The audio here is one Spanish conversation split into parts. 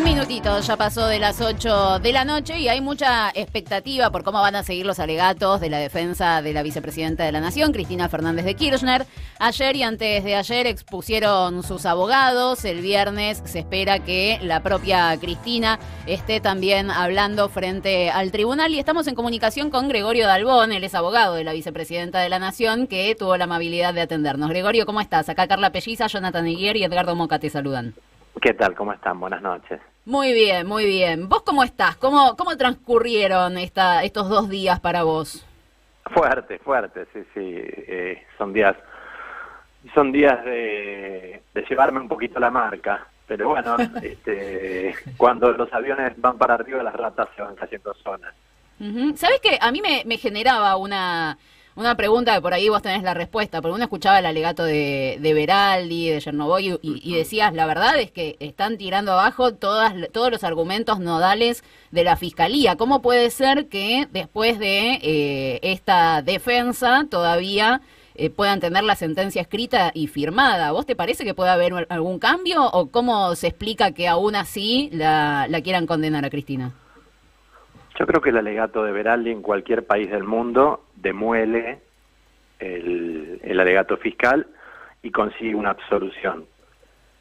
Un minutito, ya pasó de las 8 de la noche y hay mucha expectativa por cómo van a seguir los alegatos de la defensa de la vicepresidenta de la Nación, Cristina Fernández de Kirchner. Ayer y antes de ayer expusieron sus abogados. El viernes se espera que la propia Cristina esté también hablando frente al tribunal y estamos en comunicación con Gregorio Dalbón, él es abogado de la vicepresidenta de la Nación, que tuvo la amabilidad de atendernos. Gregorio, ¿cómo estás? Acá Carla Pelliza, Jonathan Higuer y Edgardo Moca te saludan. ¿Qué tal? ¿Cómo están? Buenas noches. Muy bien, muy bien. ¿Vos cómo estás? ¿Cómo transcurrieron estos 2 días para vos? Fuerte, sí. Son días de llevarme un poquito la marca. Pero bueno, cuando los aviones van para arriba, las ratas se van cayendo solas. ¿Sabés qué? A mí me generaba una pregunta que por ahí vos tenés la respuesta, porque uno escuchaba el alegato de Veraldi, de Chernobyl, y decías, la verdad es que están tirando abajo todos los argumentos nodales de la Fiscalía. ¿Cómo puede ser que después de esta defensa todavía puedan tener la sentencia escrita y firmada? ¿Vos te parece que puede haber algún cambio o cómo se explica que aún así la quieran condenar a Cristina? Yo creo que el alegato de Veraldi en cualquier país del mundo demuele el alegato fiscal y consigue una absolución.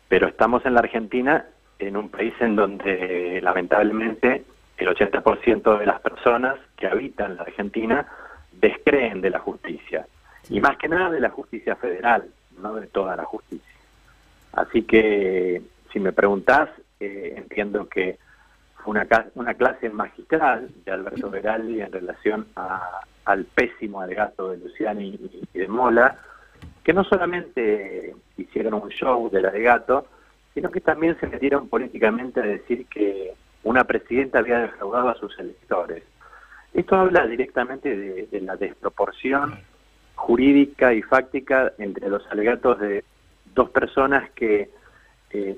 Pero estamos en la Argentina, en un país en donde lamentablemente el 80% de las personas que habitan la Argentina descreen de la justicia. Y más que nada de la justicia federal, no de toda la justicia. Así que, si me preguntás, entiendo que fue una clase magistral de Alberto Veraldi en relación al pésimo alegato de Luciani y de Mola, que no solamente hicieron un show del alegato, sino que también se metieron políticamente a decir que una presidenta había defraudado a sus electores. Esto habla directamente de la desproporción jurídica y fáctica entre los alegatos de dos personas que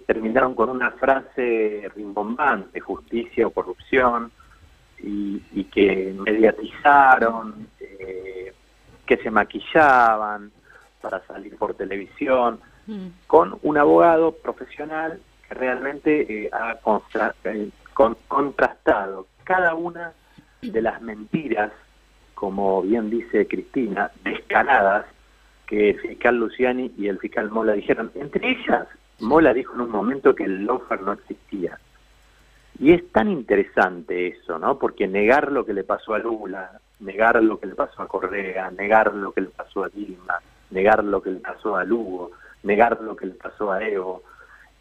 terminaron con una frase rimbombante, justicia o corrupción, y que mediatizaron, que se maquillaban para salir por televisión, con un abogado profesional que realmente ha contrastado cada una de las mentiras, como bien dice Cristina, descaradas, que el fiscal Luciani y el fiscal Mola dijeron. Entre ellas, Mola dijo en un momento que el lawfare no existía. Y es tan interesante eso, ¿no? Porque negar lo que le pasó a Lula, negar lo que le pasó a Correa, negar lo que le pasó a Dilma, negar lo que le pasó a Lugo, negar lo que le pasó a Evo,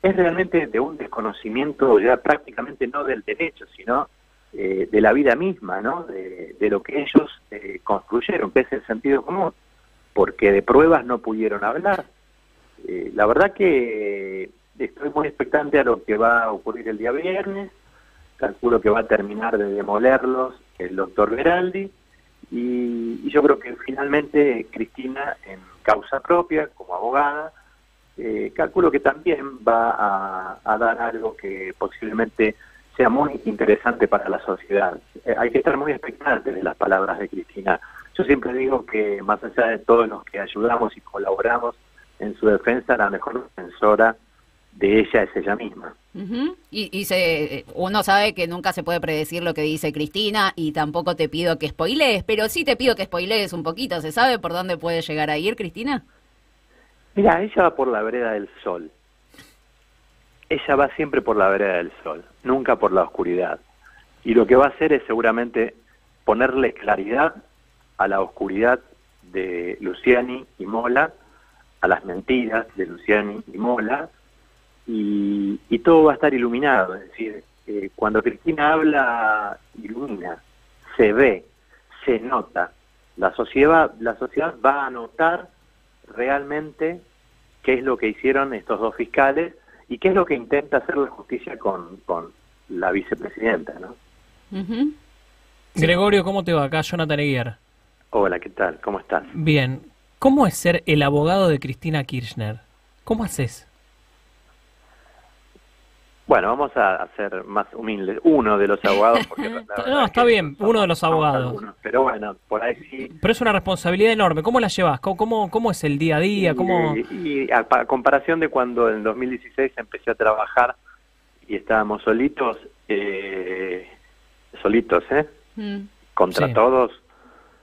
es realmente de un desconocimiento ya prácticamente no del derecho, sino de la vida misma, ¿no? De lo que ellos construyeron, que es el sentido común, porque de pruebas no pudieron hablar. La verdad que estoy muy expectante a lo que va a ocurrir el día viernes. Calculo que va a terminar de demolerlos el doctor Veraldi, y yo creo que finalmente Cristina, en causa propia, como abogada, calculo que también va a dar algo que posiblemente sea muy interesante para la sociedad. Hay que estar muy expectantes de las palabras de Cristina. Yo siempre digo que más allá de todos los que ayudamos y colaboramos en su defensa, la mejor defensora de ella es ella misma. Uno sabe que nunca se puede predecir lo que dice Cristina y tampoco te pido que spoilees, pero sí te pido que spoilees un poquito. ¿Se sabe por dónde puede llegar a ir Cristina? Mira, ella va por la vereda del sol. Ella va siempre por la vereda del sol, nunca por la oscuridad. Y lo que va a hacer es seguramente ponerle claridad a la oscuridad de Luciani y Mola, a las mentiras de Luciani y Mola, y todo va a estar iluminado. Es decir, cuando Cristina habla, ilumina, se ve, se nota. La sociedad va a notar realmente qué es lo que hicieron estos dos fiscales y qué es lo que intenta hacer la justicia con la vicepresidenta, ¿no? Gregorio, ¿cómo te va? Acá Jonathan Higuer. Hola, ¿qué tal? ¿Cómo estás? Bien. ¿Cómo es ser el abogado de Cristina Kirchner? ¿Cómo haces? Bueno, vamos a ser más humildes. Uno de los abogados, porque no, está bien, uno de los abogados. Algunos, pero bueno, por ahí sí. Pero es una responsabilidad enorme. ¿Cómo la llevas? ¿Cómo es el día a día? Y a comparación de cuando en 2016 empecé a trabajar y estábamos solitos, contra Sí. todos,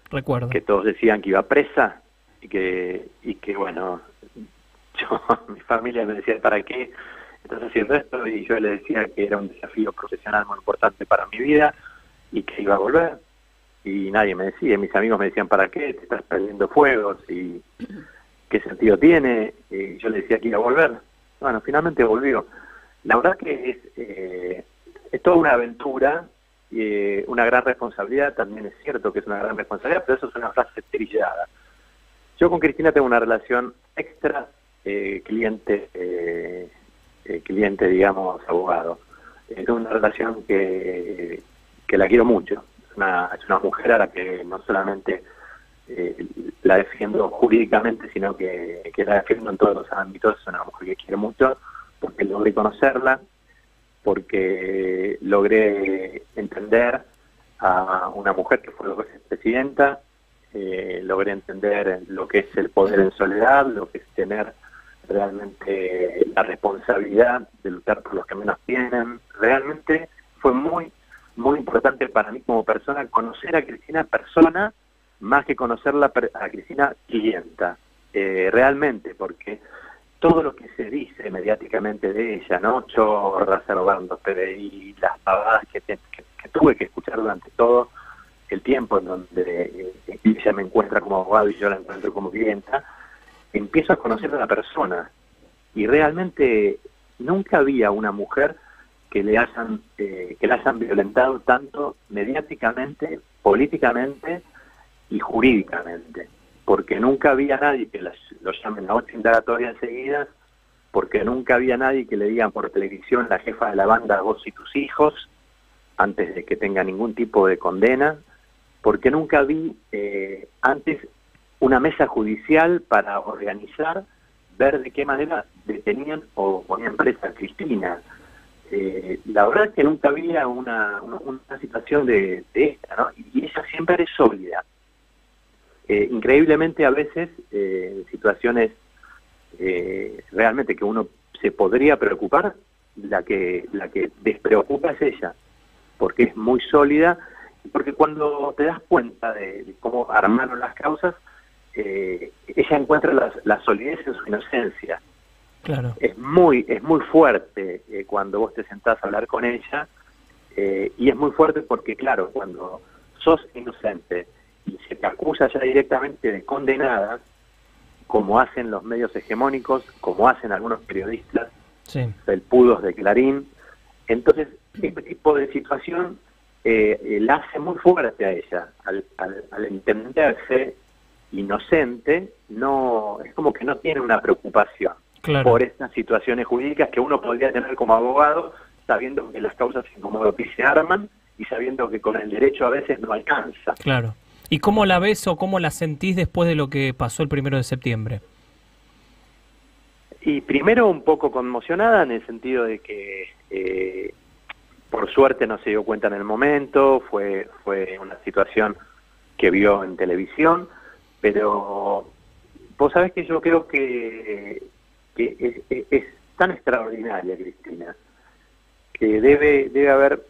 Recuerdo. que todos decían que iba presa y que bueno, mi familia me decía, ¿para qué estás haciendo esto? Y yo le decía que era un desafío profesional muy importante para mi vida y que iba a volver. Y nadie me decía, mis amigos me decían, ¿para qué? Te estás perdiendo fuegos y ¿qué sentido tiene? Y yo le decía que iba a volver. Bueno, finalmente volvió. La verdad que es toda una aventura, una gran responsabilidad, también es cierto que es una gran responsabilidad, pero eso es una frase trillada. Yo con Cristina tengo una relación extra cliente, digamos, abogado. Es una relación que la quiero mucho. Es una mujer a la que no solamente la defiendo jurídicamente, sino que la defiendo en todos los ámbitos. Es una mujer que quiero mucho porque logré conocerla, porque logré entender a una mujer que fue 2 veces presidenta, logré entender lo que es el poder en soledad, lo que es tener realmente la responsabilidad de luchar por los que menos tienen. Realmente fue muy, muy importante para mí como persona conocer a Cristina persona, más que conocerla a Cristina clienta, realmente, porque todo lo que se dice mediáticamente de ella, ¿no? Chorra, Cervando, PDI, las pavadas que tuve que escuchar durante todo el tiempo en donde ella me encuentra como abogado y yo la encuentro como clienta, empiezo a conocer a la persona y realmente nunca había una mujer que la hayan violentado tanto mediáticamente, políticamente y jurídicamente, porque nunca había nadie que lo llamen a 8 indagatorias seguidas, porque nunca había nadie que le digan por televisión la jefa de la banda, vos y tus hijos, antes de que tenga ningún tipo de condena, porque nunca vi antes una mesa judicial para organizar, ver de qué manera detenían o ponían presa a Cristina. La verdad es que nunca había una situación de esta, ¿no? Y ella siempre es sólida. Increíblemente a veces situaciones realmente que uno se podría preocupar, la que despreocupa es ella, porque es muy sólida, porque cuando te das cuenta de cómo armaron las causas, ella encuentra la solidez en su inocencia. Claro. Es muy fuerte cuando vos te sentás a hablar con ella, y es muy fuerte porque, claro, cuando sos inocente y se te acusa ya directamente de condenada, como hacen los medios hegemónicos, como hacen algunos periodistas, Sí. felpudos de Clarín, entonces este tipo de situación la hace muy fuerte a ella, al entenderse inocente, no es como que no tiene una preocupación. Claro. Por estas situaciones jurídicas que uno podría tener como abogado, sabiendo que las causas como lo que se arman y sabiendo que con el derecho a veces no alcanza. Claro. ¿Y cómo la ves o cómo la sentís después de lo que pasó el 1 de septiembre? Y primero un poco conmocionada en el sentido de que por suerte no se dio cuenta en el momento, fue una situación que vio en televisión, pero vos sabés que yo creo que es tan extraordinaria Cristina, que debe haber,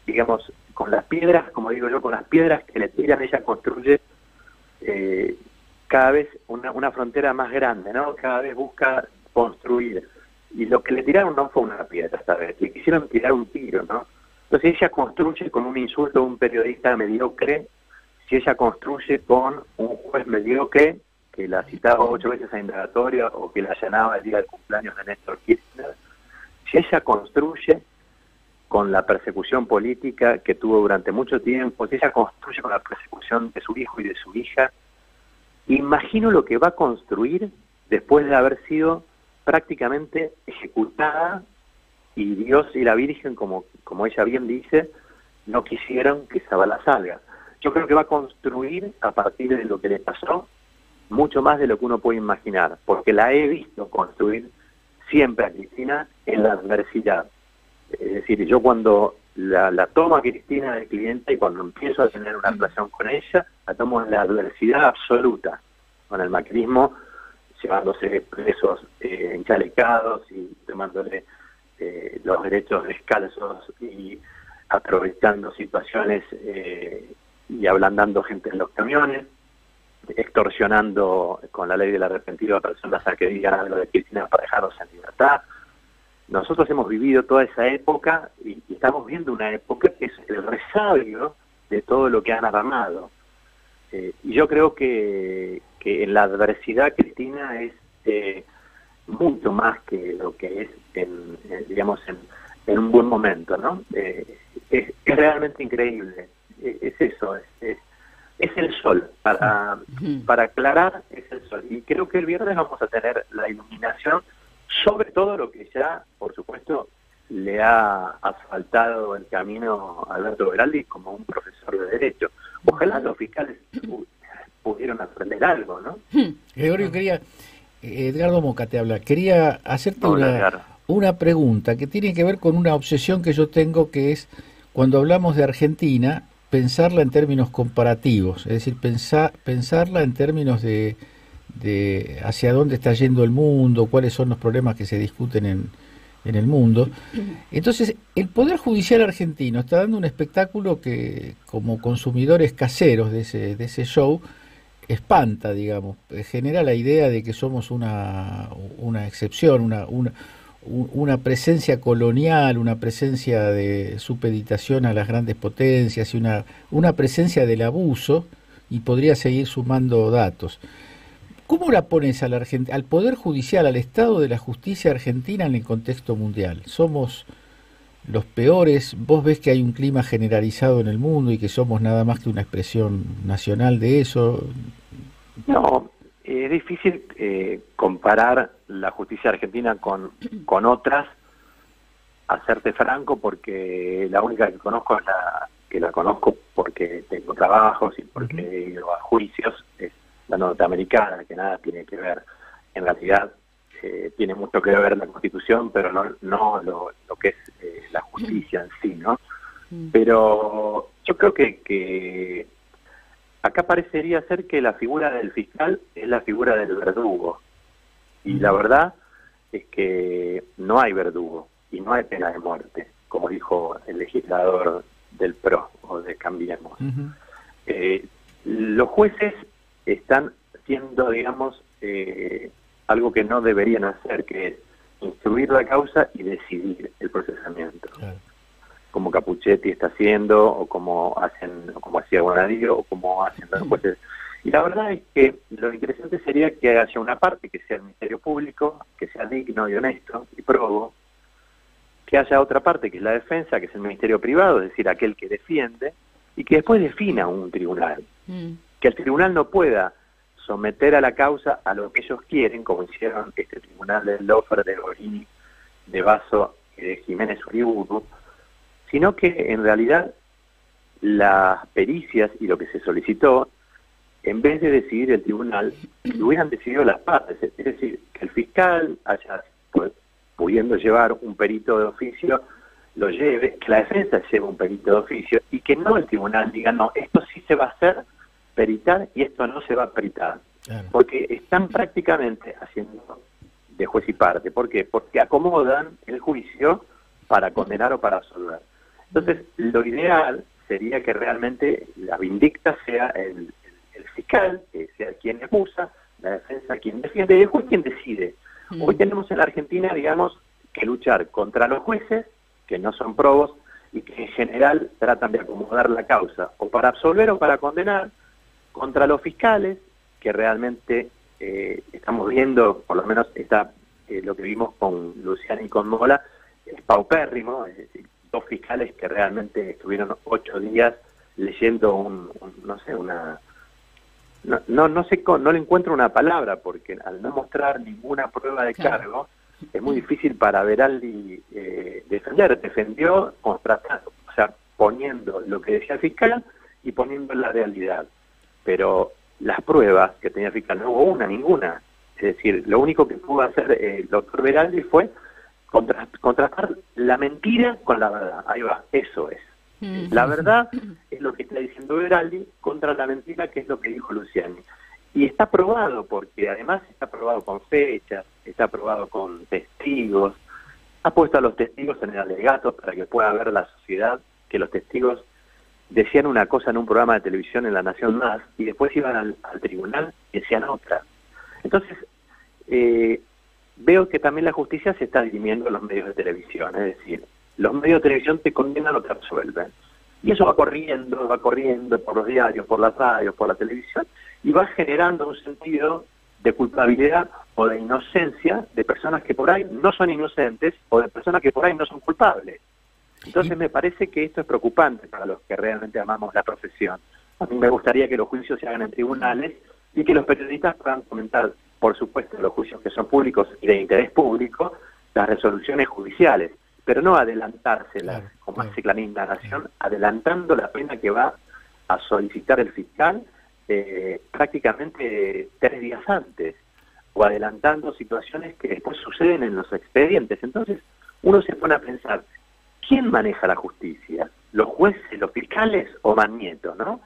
digamos, con las piedras, como digo yo, con las piedras que le tiran, ella construye cada vez una frontera más grande, ¿no? Cada vez busca construir. Y lo que le tiraron no fue una piedra esta vez, le quisieron tirar un tiro, ¿no? Entonces ella construye con un insulto a un periodista mediocre, si ella construye con un juez mediocre que la citaba 8 veces a indagatoria o que la allanaba el día del cumpleaños de Néstor Kirchner, si ella construye con la persecución política que tuvo durante mucho tiempo, si ella construye con la persecución de su hijo y de su hija, imagino lo que va a construir después de haber sido prácticamente ejecutada y Dios y la Virgen, como ella bien dice, no quisieron que esa bala salga. Yo creo que va a construir a partir de lo que le pasó mucho más de lo que uno puede imaginar, porque la he visto construir siempre a Cristina en la adversidad. Es decir, yo cuando la tomo a Cristina de cliente y cuando empiezo a tener una relación con ella, la tomo en la adversidad absoluta. Con el macrismo llevándose presos enchalecados y tomándole los derechos descalzos y aprovechando situaciones y ablandando gente en los camiones, extorsionando con la ley del arrepentido a personas a que digan algo de Cristina para dejarlos en libertad. Nosotros hemos vivido toda esa época y estamos viendo una época que es el resabio de todo lo que han armado. Y yo creo que en la adversidad Cristina es mucho más que lo que es en un buen momento, ¿no? Es realmente increíble. Es eso, es el sol. Para aclarar, es el sol. Y creo que el viernes vamos a tener la iluminación sobre todo lo que ya, por supuesto, le ha asfaltado el camino a Alberto Beraldi como un profesor de Derecho. Ojalá los fiscales pudieron aprender algo, ¿no? Gregorio, Edgardo Moca te habla, quería hacerte una pregunta que tiene que ver con una obsesión que yo tengo, que es, cuando hablamos de Argentina, pensarla en términos comparativos, es decir, pensarla en términos de hacia dónde está yendo el mundo, cuáles son los problemas que se discuten en el mundo. Entonces, el Poder Judicial argentino está dando un espectáculo que, como consumidores caseros de ese show, espanta, digamos, genera la idea de que somos una excepción, una presencia colonial, una presencia de supeditación a las grandes potencias y una presencia del abuso, y podría seguir sumando datos. ¿Cómo la pones al Poder Judicial, al Estado de la Justicia argentina en el contexto mundial? ¿Somos los peores? ¿Vos ves que hay un clima generalizado en el mundo y que somos nada más que una expresión nacional de eso? No, es difícil comparar la justicia argentina con otras, a serte franco, porque la única que conozco es que la conozco porque tengo trabajos y porque he ido a juicios, es la norteamericana, que nada tiene que ver. En realidad tiene mucho que ver la Constitución, pero no lo que es la justicia en sí, ¿no? Pero yo creo que acá parecería ser que la figura del fiscal es la figura del verdugo, y la verdad es que no hay verdugo y no hay pena de muerte, como dijo el legislador del PRO o de Cambiemos. Los jueces están haciendo, digamos, algo que no deberían hacer, que es instruir la causa y decidir el procesamiento. Claro. Como Capuchetti está haciendo, o como hacía Bonadío, o como hacen los jueces. Y la verdad es que lo interesante sería que haya una parte que sea el Ministerio Público, que sea digno y honesto y probo, que haya otra parte que es la defensa, que es el Ministerio Privado, es decir, aquel que defiende, y que después defina un tribunal. Que el tribunal no pueda someter a la causa a lo que ellos quieren, como hicieron este tribunal de Lofer, de Gorini, de Basso y de Jiménez Uriburu, sino que en realidad las pericias y lo que se solicitó, en vez de decidir el tribunal, lo hubieran decidido las partes, es decir, que el fiscal haya, pudiendo llevar un perito de oficio, lo lleve, que la defensa lleve un perito de oficio, y que no el tribunal diga, no, esto sí se va a hacer peritar y esto no se va a peritar. Claro. Porque están prácticamente haciendo de juez y parte. ¿Por qué? Porque acomodan el juicio para condenar o para absolver. Entonces, lo ideal sería que realmente la vindicta sea el fiscal, que sea quien acusa, la defensa quien defiende y el juez quien decide. Hoy tenemos en la Argentina, digamos, que luchar contra los jueces, que no son probos y que en general tratan de acomodar la causa o para absolver o para condenar, contra los fiscales, que realmente estamos viendo, por lo menos está lo que vimos con Luciani y con Mola, es paupérrimo, es decir, dos fiscales que realmente estuvieron 8 días leyendo no le encuentro una palabra, porque al no mostrar ninguna prueba de cargo, es muy difícil para Beraldi defender. Defendió contratando, o sea, poniendo lo que decía el fiscal y poniendo la realidad. Pero las pruebas que tenía el fiscal no hubo ninguna. Es decir, lo único que pudo hacer el doctor Beraldi fue contrastar la mentira con la verdad. Ahí va, eso es. La verdad es lo que está diciendo Beraldi contra la mentira, que es lo que dijo Luciani. Y está probado, porque además está probado con fechas, está probado con testigos, ha puesto a los testigos en el alegato para que pueda ver la sociedad que los testigos decían una cosa en un programa de televisión en La Nación Más y después iban al tribunal y decían otra. Entonces, veo que también la justicia se está dirimiendo en los medios de televisión, es decir, los medios de televisión te condenan o te absuelven. Y eso va corriendo por los diarios, por las radios, por la televisión, y va generando un sentido de culpabilidad o de inocencia de personas que por ahí no son inocentes o de personas que por ahí no son culpables. Entonces me parece que esto es preocupante para los que realmente amamos la profesión. A mí me gustaría que los juicios se hagan en tribunales y que los periodistas puedan comentar, por supuesto, los juicios que son públicos y de interés público, las resoluciones judiciales, pero no adelantárselas, como hace Clarín La Nación, adelantando la pena que va a solicitar el fiscal prácticamente 3 días antes, o adelantando situaciones que después suceden en los expedientes. Entonces uno se pone a pensar, ¿quién maneja la justicia? ¿Los jueces, los fiscales o Magneto, no?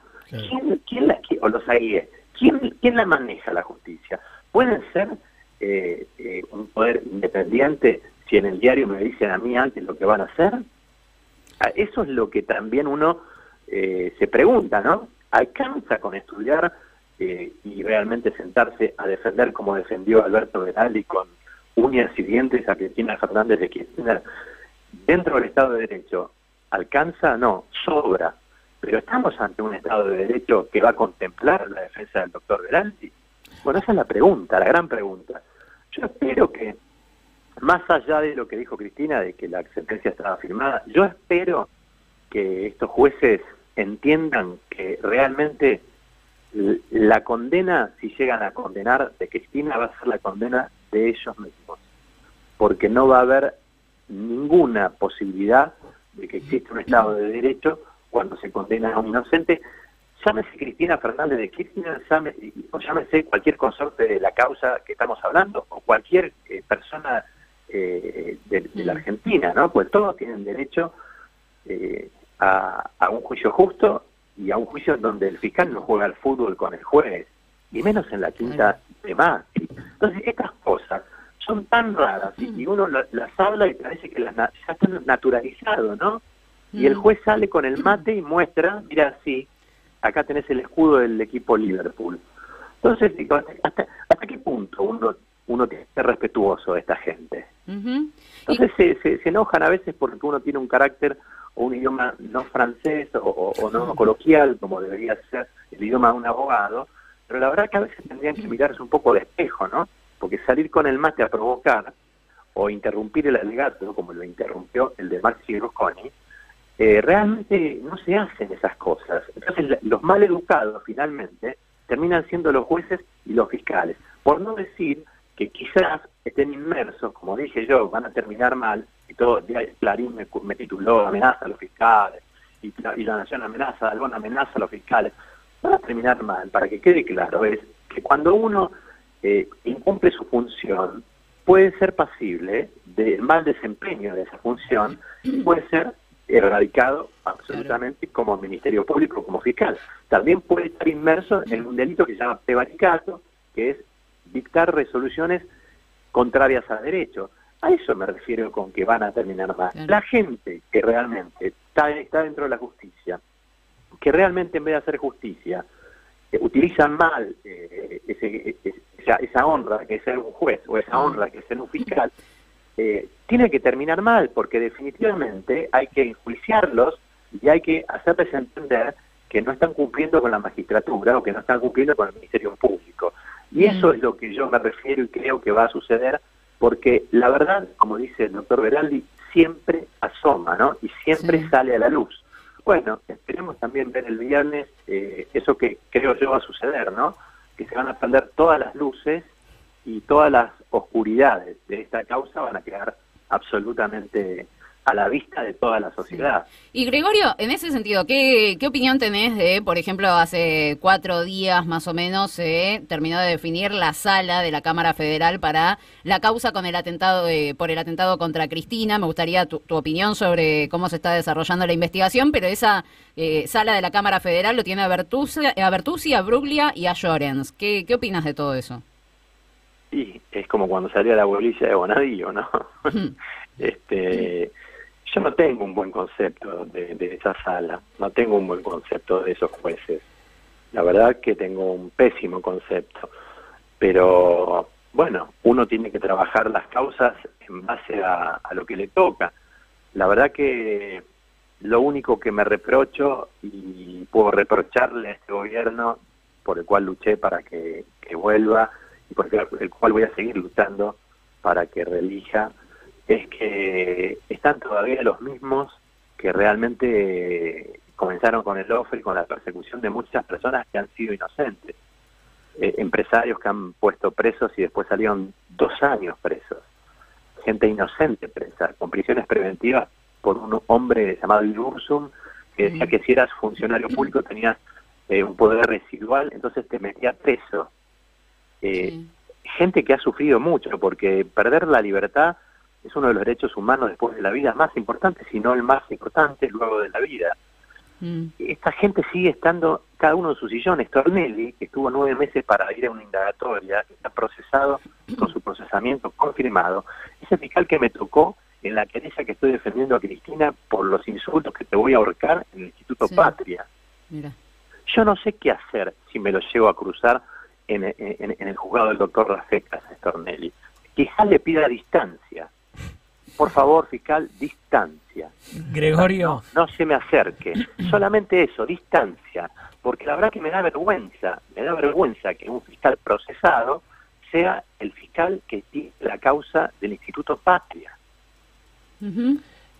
O los AIE? ¿Quién la maneja la justicia? ¿Pueden ser un poder independiente si en el diario me dicen a mí antes lo que van a hacer? Eso es lo que también uno se pregunta, ¿no? ¿Alcanza con estudiar y realmente sentarse a defender como defendió Alberto Veraldi con uñas y dientes a Cristina Fernández de Kirchner? Dentro del Estado de Derecho, ¿alcanza? No, sobra. Pero ¿estamos ante un Estado de Derecho que va a contemplar la defensa del doctor Veraldi? Bueno, esa es la pregunta, la gran pregunta. Yo espero que, más allá de lo que dijo Cristina, de que la sentencia estaba firmada, yo espero que estos jueces entiendan que realmente la condena, si llegan a condenar de Cristina, va a ser la condena de ellos mismos, porque no va a haber ninguna posibilidad de que exista un Estado de Derecho cuando se condena a un inocente, llámese Cristina Fernández de Kirchner, o llámese cualquier consorte de la causa que estamos hablando, o cualquier persona de la Argentina, ¿no? Pues todos tienen derecho a un juicio justo y a un juicio en donde el fiscal no juega al fútbol con el juez, y menos en la quinta de Macri. Entonces estas cosas son tan raras y uno las habla y parece que ya están naturalizadas, ¿no? Y el juez sale con el mate y muestra, mira, sí, acá tenés el escudo del equipo Liverpool. Entonces, ¿hasta qué punto uno tiene que ser respetuoso de esta gente? Entonces se enojan a veces porque uno tiene un carácter o un idioma no francés o no coloquial, como debería ser el idioma de un abogado, pero la verdad que a veces tendrían que mirarse un poco de espejo, ¿no? Porque salir con el mate a provocar o interrumpir el alegato, como lo interrumpió el de Maxi Berlusconi, realmente no se hacen esas cosas. Entonces los mal educados finalmente terminan siendo los jueces y los fiscales, por no decir que quizás estén inmersos, como dije yo, van a terminar mal, y todo, Clarín me tituló amenaza a los fiscales, y la Nación amenaza, Albón amenaza a los fiscales, van a terminar mal. Para que quede claro, es que cuando uno incumple su función, puede ser pasible del mal desempeño de esa función, y puede ser erradicado absolutamente como Ministerio Público, como fiscal. También puede estar inmerso en un delito que se llama prevaricato, que es dictar resoluciones contrarias a derecho. A eso me refiero con que van a terminar mal. La gente que realmente está dentro de la justicia, que realmente en vez de hacer justicia, utilizan mal esa honra que es ser un juez o esa honra que es ser un fiscal, tiene que terminar mal, porque definitivamente hay que enjuiciarlos y hay que hacerles entender que no están cumpliendo con la magistratura o que no están cumpliendo con el Ministerio Público. Y eso es lo que yo me refiero y creo que va a suceder, porque la verdad, como dice el doctor Veraldi, siempre asoma, ¿no? Y siempre sale a la luz. Bueno, esperemos también ver el viernes eso que creo yo va a suceder, ¿no? Que se van a prender todas las luces y todas las oscuridades de esta causa van a quedar absolutamente a la vista de toda la sociedad. Y Gregorio, en ese sentido, ¿qué opinión tenés de, por ejemplo, hace 4 días más o menos se terminó de definir la sala de la Cámara Federal para la causa con el atentado por el atentado contra Cristina? Me gustaría tu opinión sobre cómo se está desarrollando la investigación, pero esa sala de la Cámara Federal lo tiene a Bertuzzi, a Bruglia y a Llorens. ¿Qué opinas de todo eso? Y es como cuando salía la bolilla de Bonadío, ¿no? Yo no tengo un buen concepto de esa sala, no tengo un buen concepto de esos jueces. La verdad que tengo un pésimo concepto. Pero, bueno, uno tiene que trabajar las causas en base a lo que le toca. La verdad que lo único que me reprocho y puedo reprocharle a este gobierno, por el cual luché para que vuelva, y por el cual voy a seguir luchando para que reelija, es que están todavía los mismos que realmente comenzaron con el ofre y con la persecución de muchas personas que han sido inocentes. Empresarios que han puesto presos y después salieron 2 años presos. Gente inocente presa, con prisiones preventivas por un hombre llamado Irursum, que decía que si eras funcionario público tenías un poder residual, entonces te metía preso. Gente que ha sufrido mucho, porque perder la libertad es uno de los derechos humanos después de la vida más importante, si no el más importante luego de la vida. Esta gente sigue estando cada uno en su sillón. Stornelli, que estuvo 9 meses para ir a una indagatoria, está procesado con su procesamiento confirmado. Ese fiscal que me tocó en la querella que estoy defendiendo a Cristina por los insultos que te voy a ahorcar en el Instituto Patria. Mira. Yo no sé qué hacer si me lo llevo a cruzar en el juzgado del doctor Rafecas a Stornelli. Quizás le pida distancia. Por favor, fiscal, distancia. Gregorio. No se me acerque. Solamente eso, distancia. Porque la verdad que me da vergüenza que un fiscal procesado sea el fiscal que tiene la causa del Instituto Patria.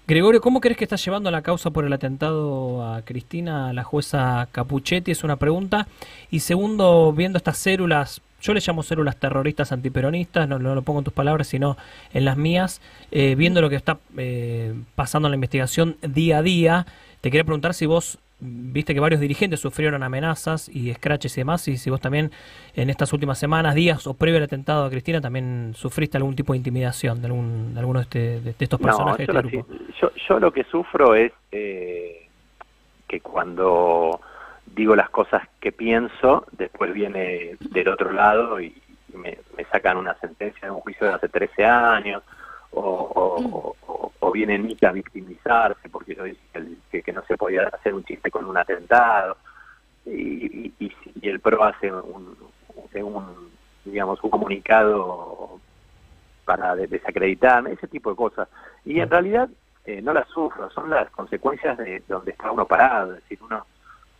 Gregorio, ¿cómo crees que está llevando la causa por el atentado a Cristina la jueza Capuchetti? Es una pregunta. Y segundo, viendo estas células, yo les llamo células terroristas antiperonistas, no lo pongo en tus palabras, sino en las mías, viendo lo que está pasando en la investigación día a día, te quería preguntar si vos viste que varios dirigentes sufrieron amenazas y escraches y demás, y si vos también en estas últimas semanas, días o previo al atentado a Cristina también sufriste algún tipo de intimidación de alguno de estos personajes. No, yo lo que sufro es que cuando digo las cosas que pienso, después viene del otro lado y me sacan una sentencia de un juicio de hace 13 años, o viene Nica a victimizarse porque yo dije que no se podía hacer un chiste con un atentado, y el PRO hace un comunicado para desacreditarme, ese tipo de cosas. Y en realidad no las sufro, son las consecuencias de donde está uno parado. Es decir,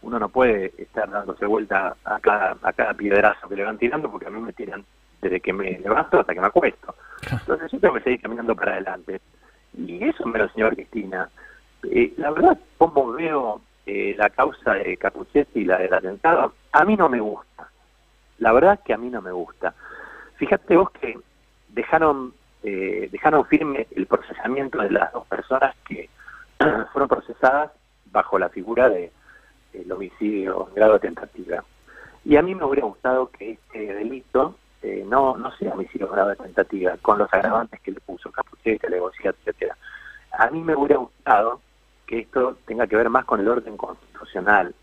uno no puede estar dándose vuelta a cada piedrazo que le van tirando, porque a mí me tiran desde que me levanto hasta que me acuesto. Entonces yo tengo que seguir caminando para adelante. Y eso me lo enseñó Cristina. La verdad, como veo la causa de Capuchetti y la del atentado, a mí no me gusta. La verdad que a mí no me gusta. Fíjate vos que dejaron firme el procesamiento de las 2 personas que fueron procesadas bajo la figura de el homicidio en grado de tentativa. Y a mí me hubiera gustado que este delito no sea homicidio en grado de tentativa, con los agravantes que le puso Capuchetti, Legocía, etcétera. A mí me hubiera gustado que esto tenga que ver más con el orden constitucional,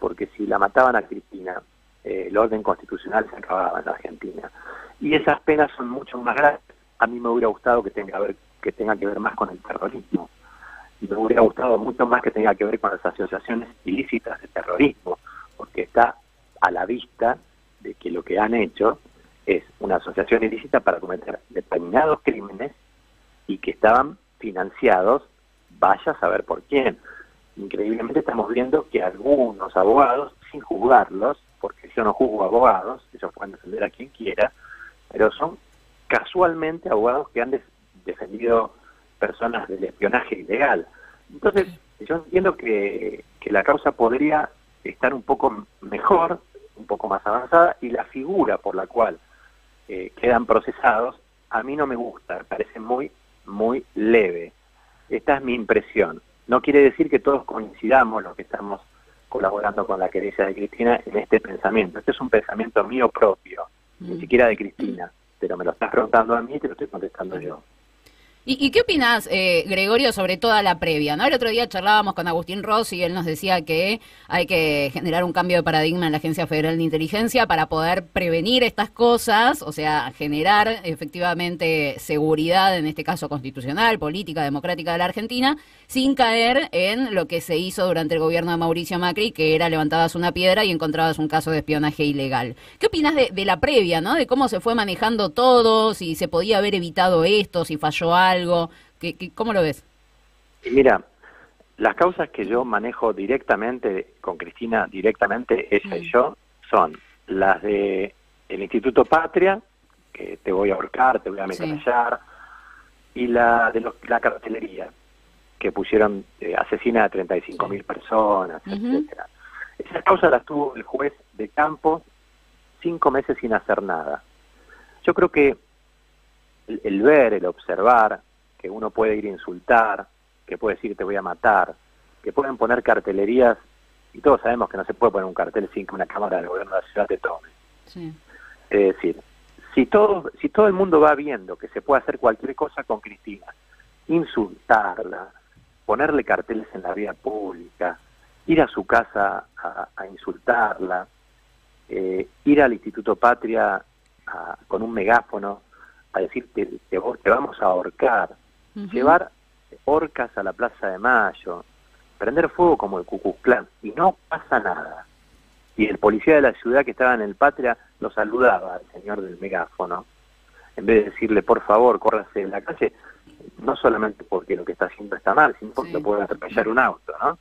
porque si la mataban a Cristina, el orden constitucional se acababa en la Argentina. Y esas penas son mucho más graves. A mí me hubiera gustado que tenga que ver más con el terrorismo. Y me hubiera gustado mucho más que tenga que ver con las asociaciones ilícitas de terrorismo, porque está a la vista de que lo que han hecho es una asociación ilícita para cometer determinados crímenes y que estaban financiados, vaya a saber por quién. Increíblemente estamos viendo que algunos abogados, sin juzgarlos, porque yo no juzgo abogados, ellos pueden defender a quien quiera, pero son casualmente abogados que han defendido personas del espionaje ilegal. Entonces, yo entiendo que la causa podría estar un poco mejor, un poco más avanzada, y la figura por la cual quedan procesados, a mí no me gusta, me parece muy leve. Esta es mi impresión. No quiere decir que todos coincidamos los que estamos colaborando con la querella de Cristina en este pensamiento. Este es un pensamiento mío propio, ni siquiera de Cristina, pero me lo estás preguntando a mí y te lo estoy contestando yo. ¿Y qué opinás, Gregorio, sobre toda la previa, ¿no? El otro día charlábamos con Agustín Rossi y él nos decía que hay que generar un cambio de paradigma en la Agencia Federal de Inteligencia para poder prevenir estas cosas, o sea, generar efectivamente seguridad, en este caso constitucional, política, democrática de la Argentina, sin caer en lo que se hizo durante el gobierno de Mauricio Macri, que era levantabas una piedra y encontrabas un caso de espionaje ilegal. ¿Qué opinás de la previa, ¿no? De cómo se fue manejando todo, si se podía haber evitado esto, si falló algo, ¿cómo lo ves? Mira, las causas que yo manejo directamente con Cristina, directamente ella y yo, son las de el Instituto Patria, que te voy a ahorcar, te voy a ametrallar, y la de la cartelería, que pusieron asesina a 35.000 personas, etcétera. Esas causas las tuvo el juez de campo 5 meses sin hacer nada. Yo creo que el ver, el observar, que uno puede ir a insultar, que puede decir te voy a matar, que pueden poner cartelerías, y todos sabemos que no se puede poner un cartel sin que una cámara del gobierno de la ciudad te tome. Sí. Es decir, si todo el mundo va viendo que se puede hacer cualquier cosa con Cristina, insultarla, ponerle carteles en la vía pública, ir a su casa a insultarla, ir al Instituto Patria con un megáfono a decir te vamos a ahorcar, llevar horcas a la Plaza de Mayo, prender fuego como el Ku Klux Klan, y no pasa nada. Y el policía de la ciudad que estaba en el Patria lo saludaba al señor del megáfono, en vez de decirle por favor, córrase de la calle, no solamente porque lo que está haciendo está mal, sino porque lo puede atropellar un auto, ¿no?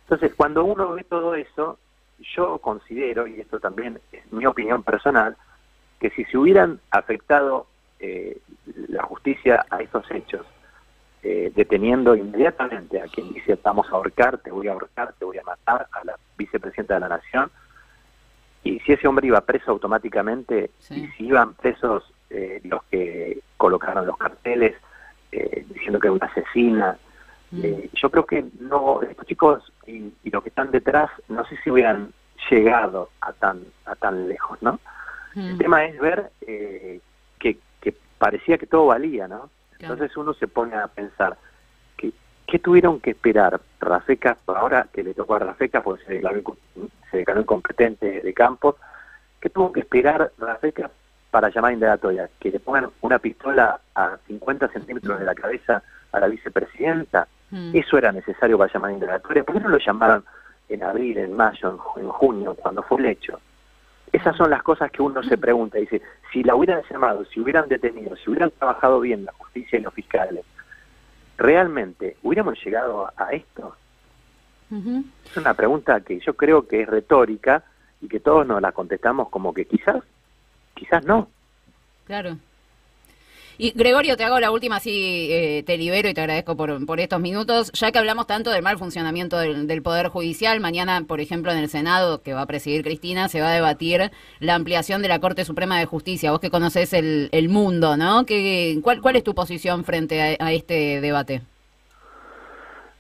Entonces, cuando uno ve todo eso, yo considero, y esto también es mi opinión personal, que si se hubieran afectado la justicia a estos hechos, deteniendo inmediatamente a quien dice vamos a ahorcar, te voy a matar, a la vicepresidenta de la Nación, y si ese hombre iba preso automáticamente, y si iban presos los que colocaron los carteles diciendo que era una asesina, yo creo que no, estos chicos y los que están detrás, no sé si hubieran llegado a tan lejos, ¿no? El tema es ver que parecía que todo valía, ¿no? Claro. Entonces uno se pone a pensar ¿qué tuvieron que esperar Rafecas, ahora que le tocó a Rafecas porque se declaró incompetente de campo? ¿Qué tuvo que esperar Rafecas para llamar indagatoria? ¿Que le pongan una pistola a 50 centímetros de la cabeza a la vicepresidenta? ¿Eso era necesario para llamar indagatoria? ¿Por qué no lo llamaron en abril, en mayo, en junio, cuando fue el hecho? Esas son las cosas que uno se pregunta. Dice, si la hubieran llamado, si hubieran detenido, si hubieran trabajado bien la justicia y los fiscales, ¿realmente hubiéramos llegado a esto? Es una pregunta que yo creo que es retórica y que todos nos la contestamos como que quizás no. Claro. Y Gregorio, te hago la última, así te libero y te agradezco por estos minutos. Ya que hablamos tanto del mal funcionamiento del Poder Judicial, mañana, por ejemplo, en el Senado, que va a presidir Cristina, se va a debatir la ampliación de la Corte Suprema de Justicia. Vos que conocés el mundo, ¿no? ¿Cuál es tu posición frente a este debate?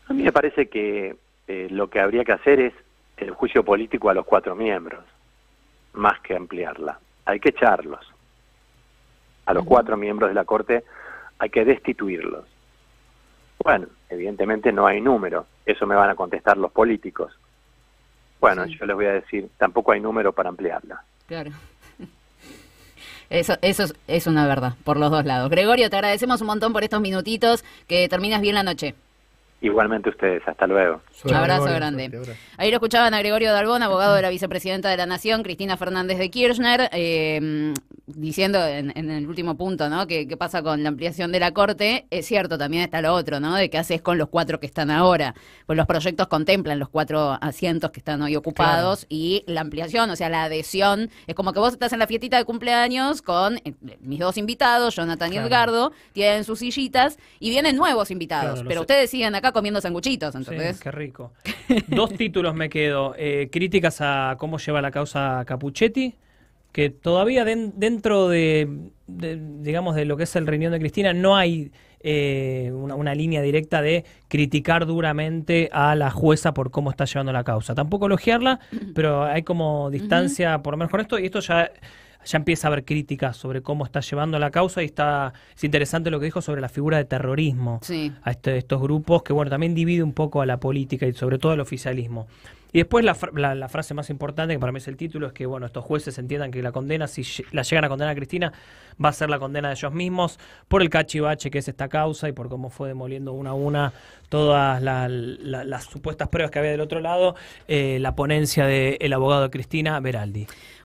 A mí me parece que lo que habría que hacer es el juicio político a los 4 miembros, más que ampliarla. Hay que echarlos. A los 4 miembros de la Corte hay que destituirlos. Bueno, evidentemente no hay número, eso me van a contestar los políticos. Bueno, yo les voy a decir, tampoco hay número para ampliarla. Claro. Eso es una verdad, por los dos lados. Gregorio, te agradecemos un montón por estos minutitos, que terminas bien la noche. Igualmente ustedes, hasta luego. Un abrazo grande. Ahí lo escuchaban a Gregorio Darbón, abogado de la vicepresidenta de la Nación, Cristina Fernández de Kirchner, diciendo en el último punto, ¿no? ¿Qué pasa con la ampliación de la Corte? Es cierto, también está lo otro, ¿no? De qué haces con los 4 que están ahora. Pues los proyectos contemplan los 4 asientos que están hoy ocupados, claro, y la ampliación, o sea, la adhesión. Es como que vos estás en la fiestita de cumpleaños con mis 2 invitados, Jonathan y Edgardo, tienen sus sillitas y vienen nuevos invitados, pero ustedes siguen acá comiendo sanguchitos, entonces. Sí, qué rico. 2 títulos me quedo. Críticas a cómo lleva la causa Capuchetti, que todavía dentro de, digamos, de lo que es el riñón de Cristina, no hay una línea directa de criticar duramente a la jueza por cómo está llevando la causa. Tampoco elogiarla, pero hay como distancia, por lo menos con esto, y esto ya empieza a haber críticas sobre cómo está llevando la causa, y es interesante lo que dijo sobre la figura de terrorismo a estos grupos, que bueno, también divide un poco a la política y sobre todo al oficialismo. Y después la frase más importante, que para mí es el título, es que bueno, estos jueces entiendan que la condena, si la llegan a condenar a Cristina, va a ser la condena de ellos mismos por el cachivache que es esta causa y por cómo fue demoliendo una a una todas las supuestas pruebas que había del otro lado, la ponencia del abogado de Cristina, Beraldi.